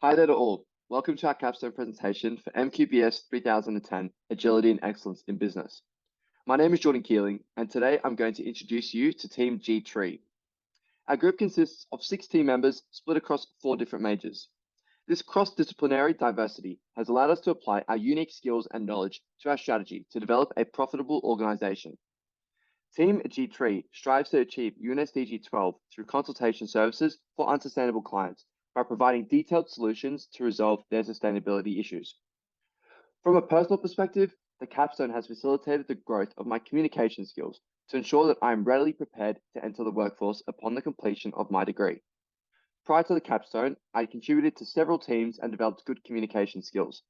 Hi there to all. Welcome to our capstone presentation for MQBS 3010, Agility and Excellence in Business. My name is Jordan Keeling, and today I'm going to introduce you to Team G3. Our group consists of 6 team members split across 4 different majors. This cross-disciplinary diversity has allowed us to apply our unique skills and knowledge to our strategy to develop a profitable organization. Team G3 strives to achieve UNSDG 12 through consultation services for unsustainable clients by providing detailed solutions to resolve their sustainability issues. From a personal perspective, the capstone has facilitated the growth of my communication skills to ensure that I am readily prepared to enter the workforce upon the completion of my degree. Prior to the capstone, I contributed to several teams and developed good communication skills.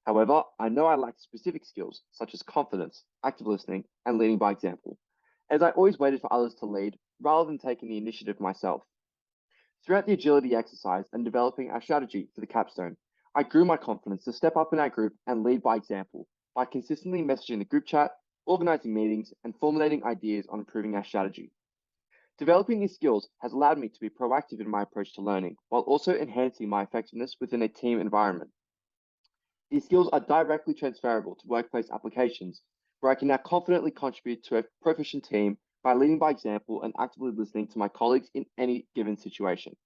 However, I know I lacked specific skills such as confidence, active listening, and leading by example, as I always waited for others to lead rather than taking the initiative myself. Throughout the agility exercise and developing our strategy for the capstone, I grew my confidence to step up in our group and lead by example by consistently messaging the group chat, organizing meetings, and formulating ideas on improving our strategy. Developing these skills has allowed me to be proactive in my approach to learning while also enhancing my effectiveness within a team environment. These skills are directly transferable to workplace applications, where I can now confidently contribute to a proficient team by leading by example and actively listening to my colleagues in any given situation.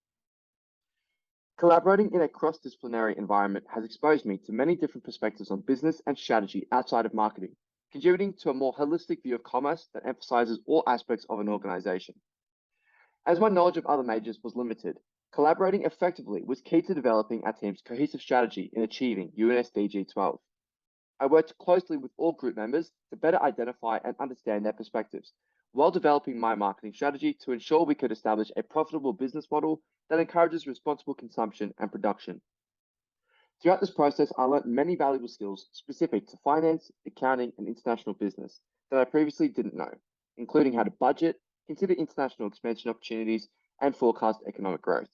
Collaborating in a cross-disciplinary environment has exposed me to many different perspectives on business and strategy outside of marketing, contributing to a more holistic view of commerce that emphasizes all aspects of an organization. As my knowledge of other majors was limited, collaborating effectively was key to developing our team's cohesive strategy in achieving UNSDG 12. I worked closely with all group members to better identify and understand their perspectives, while developing my marketing strategy to ensure we could establish a profitable business model that encourages responsible consumption and production. Throughout this process, I learned many valuable skills specific to finance, accounting, and international business that I previously didn't know, including how to budget, consider international expansion opportunities, and forecast economic growth.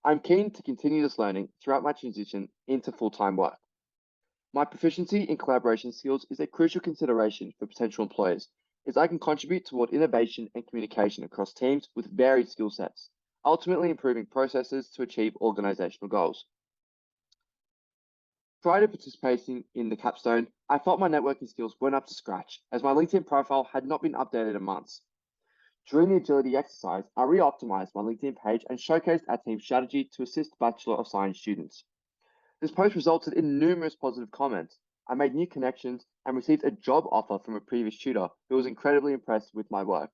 I'm keen to continue this learning throughout my transition into full-time work. My proficiency in collaboration skills is a crucial consideration for potential employers, as I can contribute toward innovation and communication across teams with varied skill sets, ultimately improving processes to achieve organizational goals. Prior to participating in the capstone, I felt my networking skills weren't up to scratch, as my LinkedIn profile had not been updated in months. During the agility exercise, I re-optimized my LinkedIn page and showcased our team's strategy to assist Bachelor of Science students. This post resulted in numerous positive comments. I made new connections and received a job offer from a previous tutor who was incredibly impressed with my work.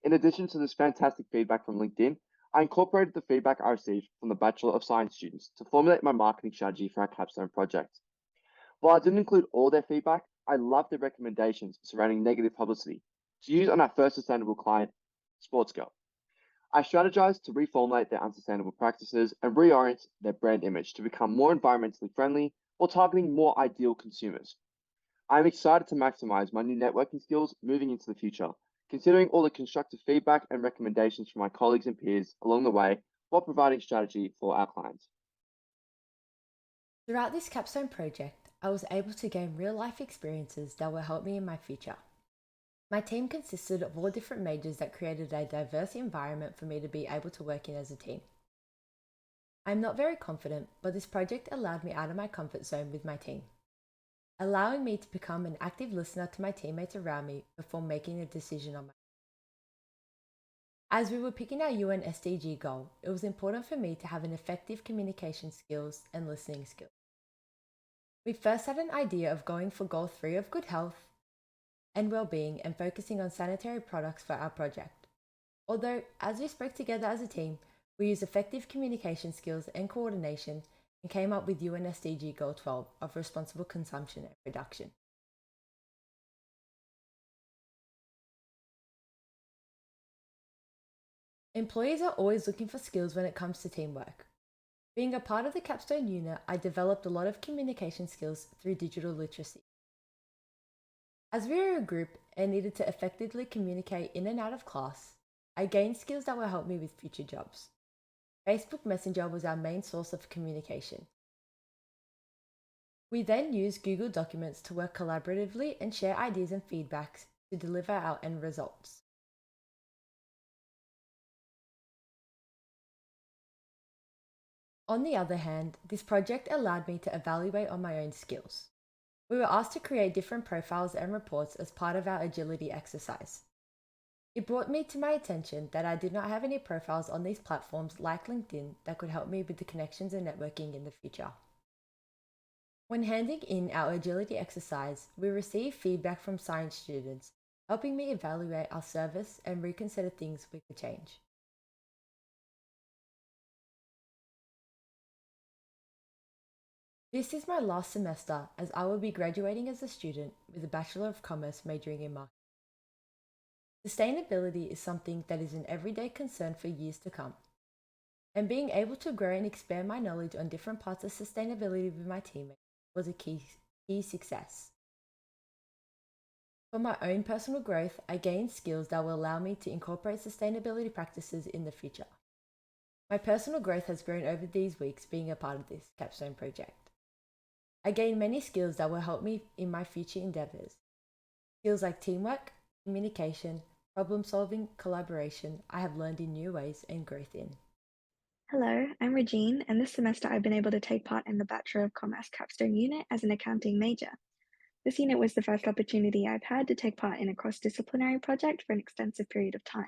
In addition to this fantastic feedback from LinkedIn, I incorporated the feedback I received from the Bachelor of Science students to formulate my marketing strategy for our capstone project. While I didn't include all their feedback, I loved their recommendations surrounding negative publicity to use on our first sustainable client, Sportsgirl. I strategized to reformulate their unsustainable practices and reorient their brand image to become more environmentally friendly while targeting more ideal consumers. I am excited to maximize my new networking skills moving into the future, considering all the constructive feedback and recommendations from my colleagues and peers along the way while providing strategy for our clients. Throughout this capstone project, I was able to gain real life experiences that will help me in my future. My team consisted of all different majors that created a diverse environment for me to be able to work in as a team. I'm not very confident, but this project allowed me out of my comfort zone with my team, allowing me to become an active listener to my teammates around me before making a decision on my own. As we were picking our UN SDG goal, it was important for me to have an effective communication skills and listening skills. We first had an idea of going for goal 3 of good health and well-being and focusing on sanitary products for our project. Although, as we spoke together as a team, we used effective communication skills and coordination and came up with UN SDG Goal 12 of responsible consumption and reduction. Employees are always looking for skills when it comes to teamwork. Being a part of the capstone unit, I developed a lot of communication skills through digital literacy. As we were a group and needed to effectively communicate in and out of class, I gained skills that will help me with future jobs. Facebook Messenger was our main source of communication. We then used Google Documents to work collaboratively and share ideas and feedbacks to deliver our end results. On the other hand, this project allowed me to evaluate on my own skills. We were asked to create different profiles and reports as part of our agility exercise. It brought me to my attention that I did not have any profiles on these platforms like LinkedIn that could help me with the connections and networking in the future. When handing in our agility exercise, we received feedback from science students, helping me evaluate our service and reconsider things we could change. This is my last semester as I will be graduating as a student with a Bachelor of Commerce majoring in marketing. Sustainability is something that is an everyday concern for years to come. And being able to grow and expand my knowledge on different parts of sustainability with my teammates was a key success. For my own personal growth, I gained skills that will allow me to incorporate sustainability practices in the future. My personal growth has grown over these weeks being a part of this capstone project. I gained many skills that will help me in my future endeavors. Skills like teamwork, communication, problem solving, collaboration, I have learned in new ways and growth in. Hello, I'm Regine, and this semester I've been able to take part in the Bachelor of Commerce capstone unit as an accounting major. This unit was the first opportunity I've had to take part in a cross-disciplinary project for an extensive period of time.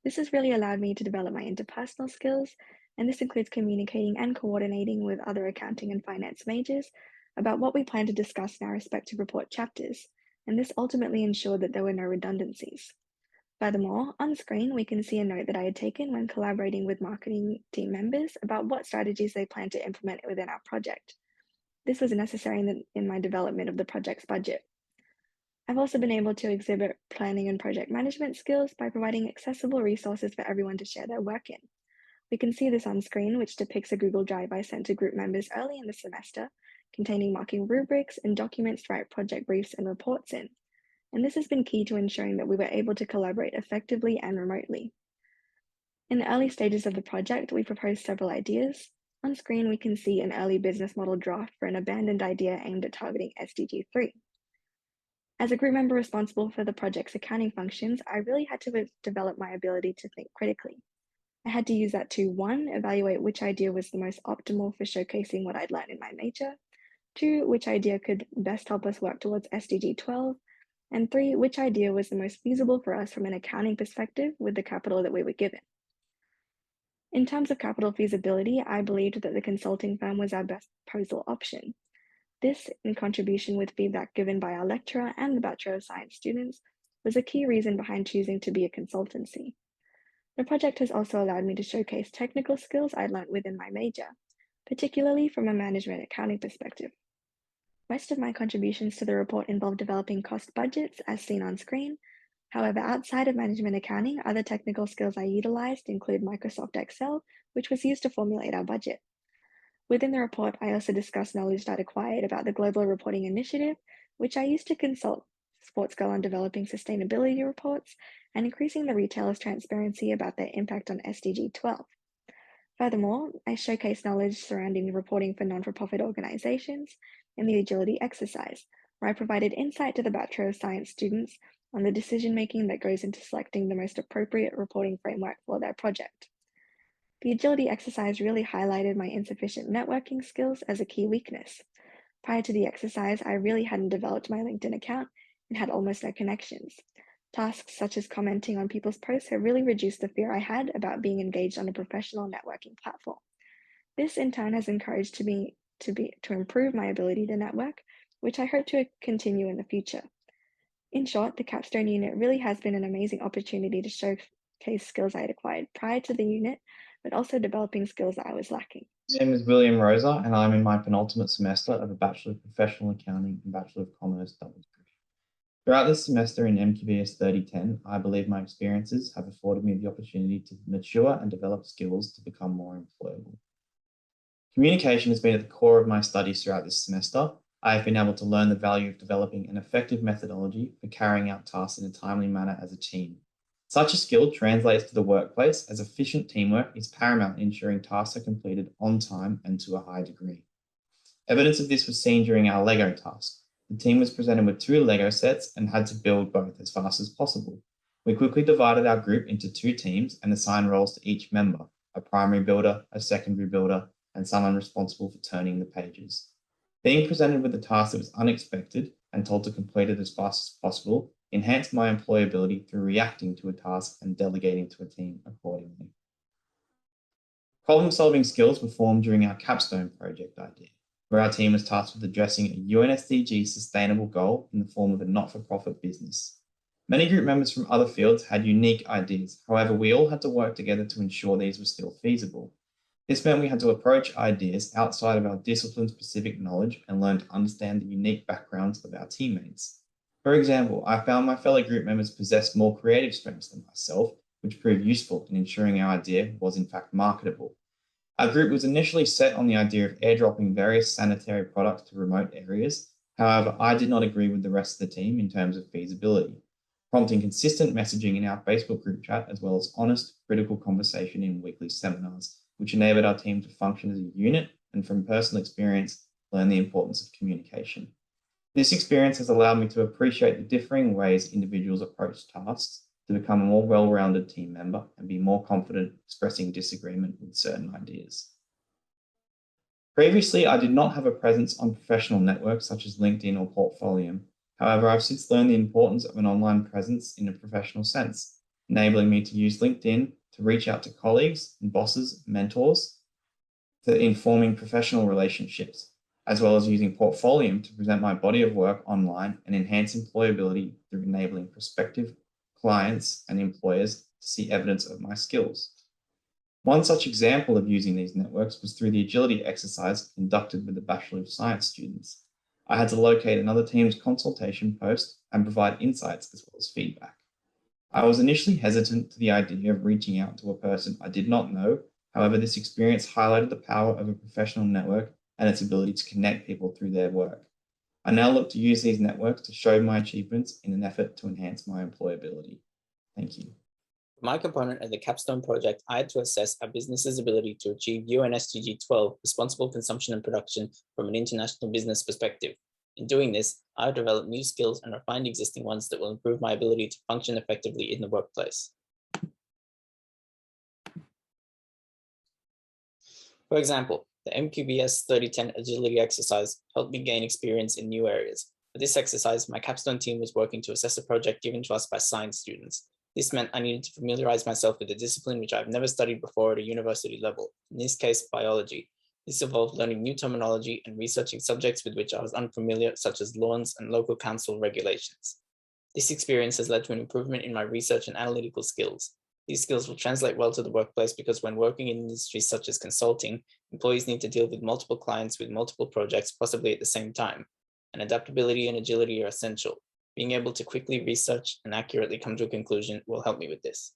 This has really allowed me to develop my interpersonal skills, and this includes communicating and coordinating with other accounting and finance majors about what we plan to discuss in our respective report chapters, and this ultimately ensured that there were no redundancies. Furthermore, on screen, we can see a note that I had taken when collaborating with marketing team members about what strategies they plan to implement within our project. This was necessary in my development of the project's budget. I've also been able to exhibit planning and project management skills by providing accessible resources for everyone to share their work in. We can see this on screen, which depicts a Google Drive I sent to group members early in the semester, containing marking rubrics and documents to write project briefs and reports in. And this has been key to ensuring that we were able to collaborate effectively and remotely. In the early stages of the project, we proposed several ideas. On screen, we can see an early business model draft for an abandoned idea aimed at targeting SDG 3. As a group member responsible for the project's accounting functions, I really had to develop my ability to think critically. I had to use that to 1, evaluate which idea was the most optimal for showcasing what I'd learned in my major, 2, which idea could best help us work towards SDG 12, and 3, which idea was the most feasible for us from an accounting perspective with the capital that we were given. In terms of capital feasibility, I believed that the consulting firm was our best proposal option. This, in contribution with feedback given by our lecturer and the Bachelor of Science students, was a key reason behind choosing to be a consultancy. The project has also allowed me to showcase technical skills I learnt within my major, particularly from a management accounting perspective. Most of my contributions to the report involve developing cost budgets as seen on screen. However, outside of management accounting, other technical skills I utilized include Microsoft Excel, which was used to formulate our budget. Within the report, I also discussed knowledge that I acquired about the Global Reporting Initiative, which I used to consult Sportsgirl on developing sustainability reports and increasing the retailers' transparency about their impact on SDG 12. Furthermore, I showcased knowledge surrounding reporting for non-for-profit organizations in the agility exercise, where I provided insight to the Bachelor of Science students on the decision-making that goes into selecting the most appropriate reporting framework for their project. The agility exercise really highlighted my insufficient networking skills as a key weakness. Prior to the exercise, I really hadn't developed my LinkedIn account and had almost no connections. Tasks such as commenting on people's posts have really reduced the fear I had about being engaged on a professional networking platform. This in turn has encouraged me to improve my ability to network, which I hope to continue in the future. In short, the capstone unit really has been an amazing opportunity to showcase skills I had acquired prior to the unit, but also developing skills that I was lacking. My name is William Rosa, and I'm in my penultimate semester of a Bachelor of Professional Accounting and Bachelor of Commerce double degree. Throughout this semester in MQBS 3010, I believe my experiences have afforded me the opportunity to mature and develop skills to become more employable. Communication has been at the core of my studies throughout this semester. I have been able to learn the value of developing an effective methodology for carrying out tasks in a timely manner as a team. Such a skill translates to the workplace as efficient teamwork is paramount in ensuring tasks are completed on time and to a high degree. Evidence of this was seen during our Lego task. The team was presented with 2 Lego sets and had to build both as fast as possible. We quickly divided our group into 2 teams and assigned roles to each member, a primary builder, a secondary builder, and someone responsible for turning the pages. Being presented with a task that was unexpected and told to complete it as fast as possible enhanced my employability through reacting to a task and delegating to a team accordingly. Problem-solving skills were formed during our capstone project idea, where our team was tasked with addressing a UNSDG sustainable goal in the form of a not-for-profit business. Many group members from other fields had unique ideas. However, we all had to work together to ensure these were still feasible. This meant we had to approach ideas outside of our discipline-specific knowledge and learn to understand the unique backgrounds of our teammates. For example, I found my fellow group members possessed more creative strengths than myself, which proved useful in ensuring our idea was in fact marketable. Our group was initially set on the idea of airdropping various sanitary products to remote areas. However, I did not agree with the rest of the team in terms of feasibility, prompting consistent messaging in our Facebook group chat, as well as honest, critical conversation in weekly seminars, which enabled our team to function as a unit and from personal experience, learn the importance of communication. This experience has allowed me to appreciate the differing ways individuals approach tasks to become a more well-rounded team member and be more confident expressing disagreement with certain ideas. Previously, I did not have a presence on professional networks such as LinkedIn or Portfolio. However, I've since learned the importance of an online presence in a professional sense, enabling me to use LinkedIn to reach out to colleagues and bosses, mentors, to informing professional relationships, as well as using Portfolio to present my body of work online and enhance employability through enabling prospective clients and employers to see evidence of my skills. One such example of using these networks was through the agility exercise conducted with the Bachelor of Science students. I had to locate another team's consultation post and provide insights as well as feedback. I was initially hesitant to the idea of reaching out to a person I did not know. However, this experience highlighted the power of a professional network and its ability to connect people through their work. I now look to use these networks to show my achievements in an effort to enhance my employability. Thank you. For my component of the capstone project, I had to assess our business's ability to achieve UN SDG 12, responsible consumption and production, from an international business perspective. In doing this, I have developed new skills and refined existing ones that will improve my ability to function effectively in the workplace. For example, the MQBS 3010 agility exercise helped me gain experience in new areas. For this exercise, my capstone team was working to assess a project given to us by science students. This meant I needed to familiarize myself with a discipline which I've never studied before at a university level, in this case, biology. This involved learning new terminology and researching subjects with which I was unfamiliar, such as lawns and local council regulations. This experience has led to an improvement in my research and analytical skills. These skills will translate well to the workplace because when working in industries such as consulting, employees need to deal with multiple clients with multiple projects, possibly at the same time, and adaptability and agility are essential. Being able to quickly research and accurately come to a conclusion will help me with this.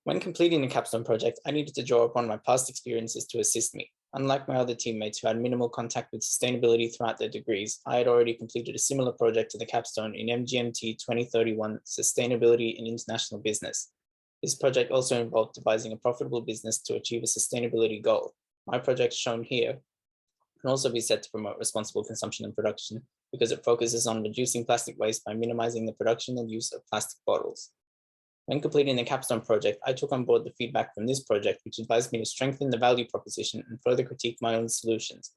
When completing the capstone project, I needed to draw upon my past experiences to assist me. Unlike my other teammates who had minimal contact with sustainability throughout their degrees, I had already completed a similar project to the capstone in MGMT 2031, Sustainability in International Business. This project also involved devising a profitable business to achieve a sustainability goal. My project shown here can also be said to promote responsible consumption and production because it focuses on reducing plastic waste by minimizing the production and use of plastic bottles. When completing the capstone project, I took on board the feedback from this project, which advised me to strengthen the value proposition and further critique my own solutions.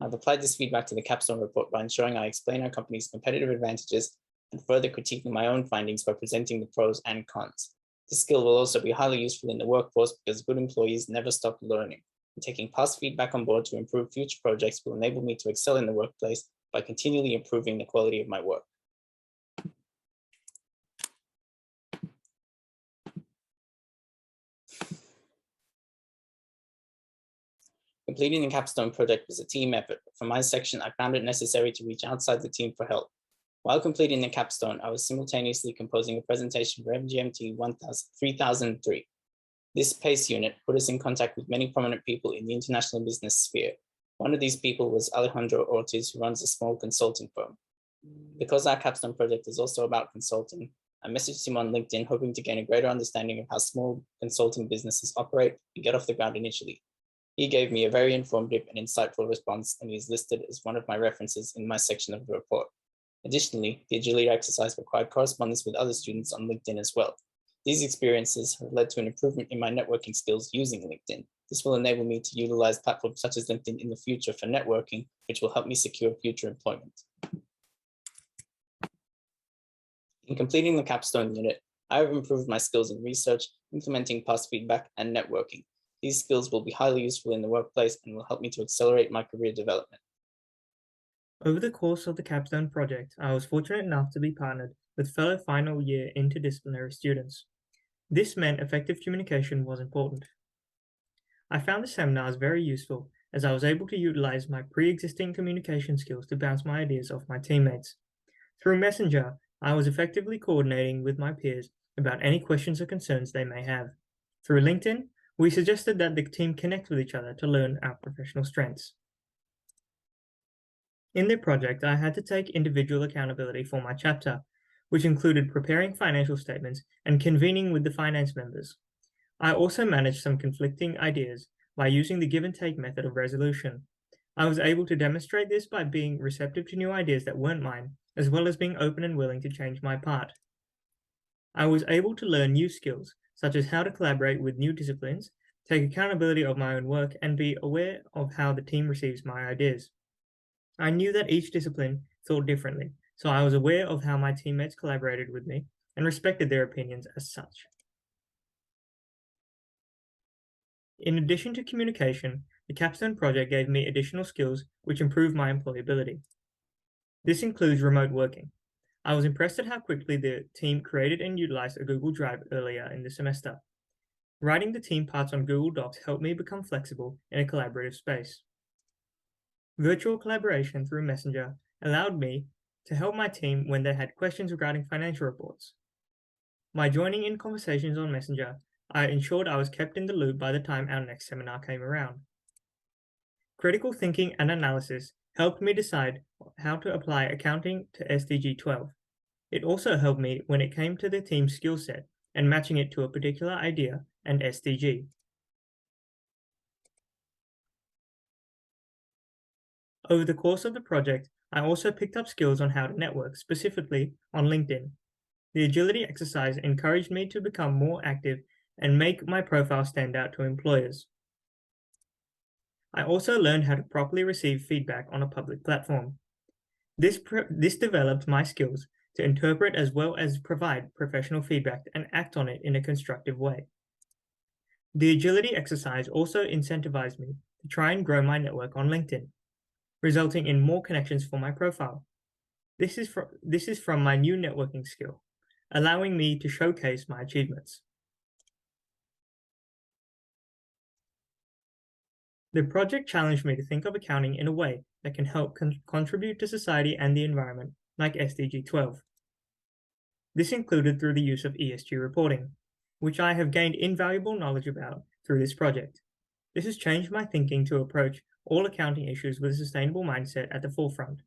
I've applied this feedback to the capstone report by ensuring I explain our company's competitive advantages and further critiquing my own findings by presenting the pros and cons. This skill will also be highly useful in the workforce because good employees never stop learning. And taking past feedback on board to improve future projects will enable me to excel in the workplace by continually improving the quality of my work. Completing the capstone project was a team effort, but for my section, I found it necessary to reach outside the team for help. While completing the capstone, I was simultaneously composing a presentation for MGMT 3003. This PACE unit put us in contact with many prominent people in the international business sphere. One of these people was Alejandro Ortiz, who runs a small consulting firm. Because our capstone project is also about consulting, I messaged him on LinkedIn hoping to gain a greater understanding of how small consulting businesses operate and get off the ground initially. He gave me a very informative and insightful response, and he is listed as one of my references in my section of the report. Additionally, the agility exercise required correspondence with other students on LinkedIn as well. These experiences have led to an improvement in my networking skills using LinkedIn. This will enable me to utilize platforms such as LinkedIn in the future for networking, which will help me secure future employment. In completing the capstone unit, I have improved my skills in research, implementing past feedback, and networking. These skills will be highly useful in the workplace and will help me to accelerate my career development. Over the course of the capstone project, I was fortunate enough to be partnered with fellow final year interdisciplinary students. This meant effective communication was important. I found the seminars very useful as I was able to utilize my pre-existing communication skills to bounce my ideas off my teammates. Through Messenger, I was effectively coordinating with my peers about any questions or concerns they may have. Through LinkedIn, we suggested that the team connect with each other to learn our professional strengths. In the project, I had to take individual accountability for my chapter, which included preparing financial statements and convening with the finance members. I also managed some conflicting ideas by using the give and take method of resolution. I was able to demonstrate this by being receptive to new ideas that weren't mine, as well as being open and willing to change my part. I was able to learn new skills, such as how to collaborate with new disciplines, take accountability of my own work, and be aware of how the team receives my ideas. I knew that each discipline thought differently, so I was aware of how my teammates collaborated with me and respected their opinions as such. In addition to communication, the capstone project gave me additional skills which improved my employability. This includes remote working. I was impressed at how quickly the team created and utilized a Google Drive earlier in the semester. Writing the team parts on Google Docs helped me become flexible in a collaborative space. Virtual collaboration through Messenger allowed me to help my team when they had questions regarding financial reports. By joining in conversations on Messenger, I ensured I was kept in the loop by the time our next seminar came around. Critical thinking and analysis helped me decide how to apply accounting to SDG 12. It also helped me when it came to the team's skill set and matching it to a particular idea and SDG. Over the course of the project, I also picked up skills on how to network, specifically on LinkedIn. The agility exercise encouraged me to become more active and make my profile stand out to employers. I also learned how to properly receive feedback on a public platform. This developed my skills to interpret as well as provide professional feedback and act on it in a constructive way. The agility exercise also incentivized me to try and grow my network on LinkedIn, resulting in more connections for my profile. This is from my new networking skill, allowing me to showcase my achievements. The project challenged me to think of accounting in a way that can help contribute to society and the environment, like SDG 12. This included through the use of ESG reporting, which I have gained invaluable knowledge about through this project. This has changed my thinking to approach all accounting issues with a sustainable mindset at the forefront.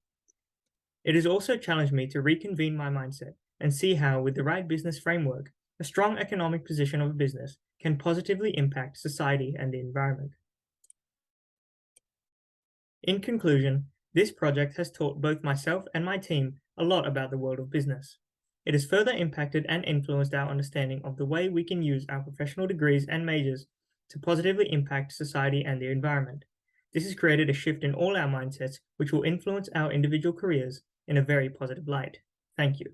It has also challenged me to reconvene my mindset and see how, with the right business framework, a strong economic position of a business can positively impact society and the environment. In conclusion, this project has taught both myself and my team a lot about the world of business. It has further impacted and influenced our understanding of the way we can use our professional degrees and majors to positively impact society and the environment. This has created a shift in all our mindsets, which will influence our individual careers in a very positive light. Thank you.